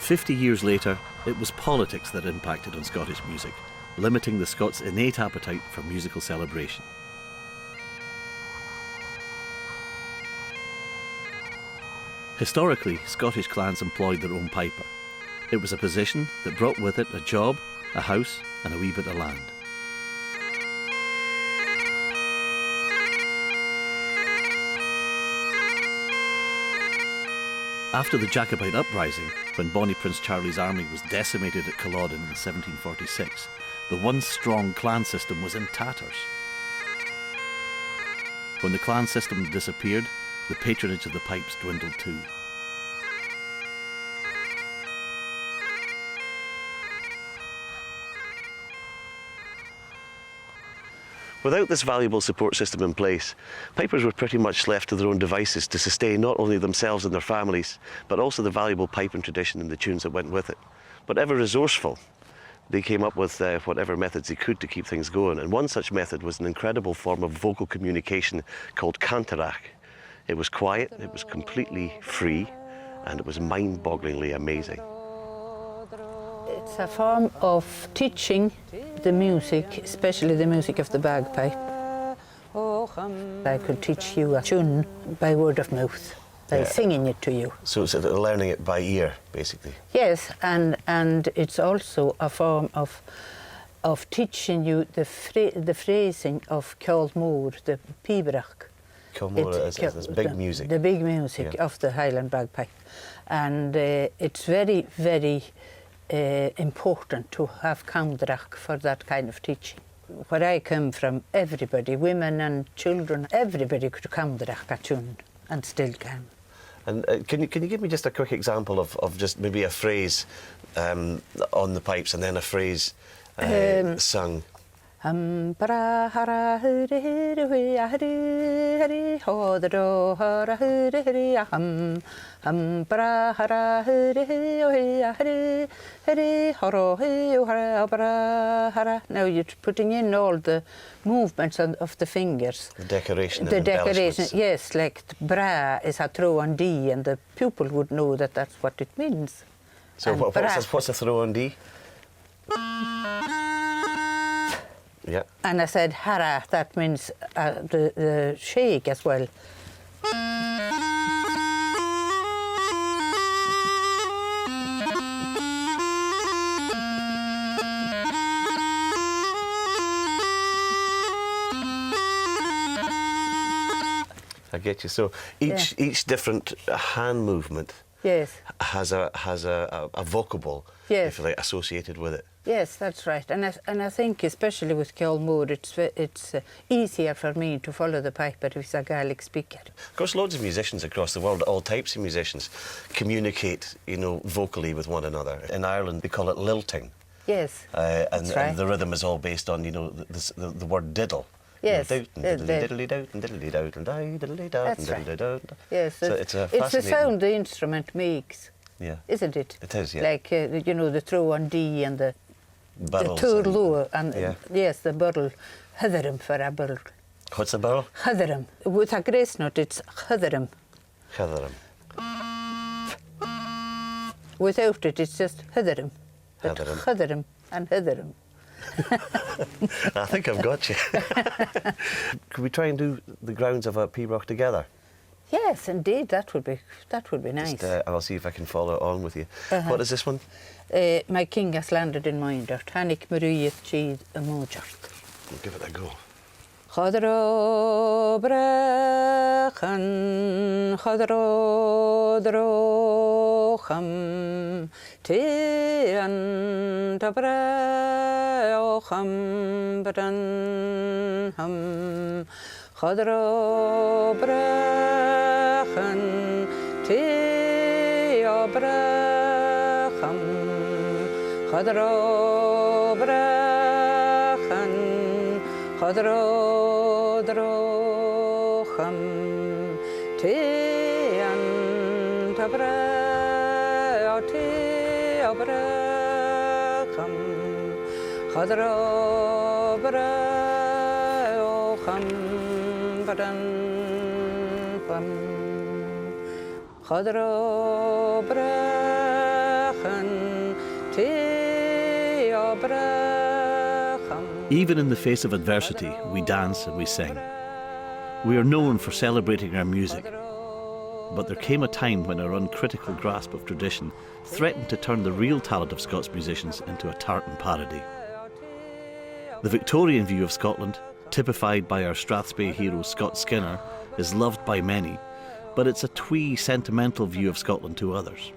50 years later, it was politics that impacted on Scottish music, limiting the Scots' innate appetite for musical celebration. Historically, Scottish clans employed their own piper. It was a position that brought with it a job, a house and a wee bit of land. After the Jacobite uprising, when Bonnie Prince Charlie's army was decimated at Culloden in 1746, the once strong clan system was in tatters. When the clan system disappeared, the patronage of the pipes dwindled too. Without this valuable support system in place, pipers were pretty much left to their own devices to sustain not only themselves and their families, but also the valuable piping tradition and the tunes that went with it. But ever resourceful, they came up with whatever methods they could to keep things going. And one such method was an incredible form of vocal communication called Cantarrach. It was quiet, it was completely free, and it was mind-bogglingly amazing. It's a form of teaching the music, especially the music of the bagpipe. I could teach you a tune by word of mouth, by singing it to you. So it's learning it by ear, basically? Yes, and it's also a form of teaching you the phrasing of Ceolmór, the pibreach. Ceolmór is big music. The big music of the Highland bagpipe. And it's very, very important to have Cantarrach for that kind of teaching. Where I come from, everybody, women and children, everybody could Cantarrach a tune, and still can. And can you give me just a quick example of just maybe a phrase on the pipes and then a phrase sung? Bra hara huri hiri hui hiri hiri hodro hara huri hiri bra hara huri hui hiri hiri horo hui bra hara. Now you're putting in all the movements of the fingers. The decoration. The decoration, yes, like bra is a throw on D, and the pupil would know that that's what it means. So what's a throw on D? Yeah. And I said hara, that means the shake as well. I get you. So each different hand movement has a vocable, if you like, associated with it. Yes, that's right. And I think especially with Ceolmór, it's easier for me to follow the piper if he's a Gaelic speaker. Of course, loads of musicians across the world, all types of musicians, communicate, vocally with one another. In Ireland, they call it lilting. Yes, and, right. And the rhythm is all based on, the word diddle. Yes. Yes. So it's the sound the instrument makes. Yeah. Isn't it? It is, yeah. Like, the throw on D and the Burls turlu and yes, the burl. Hetherim for a burl. What's the burl? Hetherim. With a grace note, it's hetherim. Hetherim. Without it, it's just hetherim. Hetherim. Hetherim and hetherim. I think I've got you. Could we try and do the grounds of a pibroch together? Yes, indeed, that would be nice. I'll see if I can follow on with you. What is this one? My king has landed in Mindert. Hannick Maria Cheed a Mojart. We'll give it a go. Chodro brachan, chodro drocham, tiran tabracham branham. Chodro brachan, tio bracham, chodro brachan, chodro drocham, tian tio bracham, chodro bracham. Chodro brachan, Even in the face of adversity, we dance and we sing. We are known for celebrating our music. But there came a time when our uncritical grasp of tradition threatened to turn the real talent of Scots musicians into a tartan parody. The Victorian view of Scotland, typified by our Strathspey hero Scott Skinner, is loved by many, but it's a twee sentimental view of Scotland to others.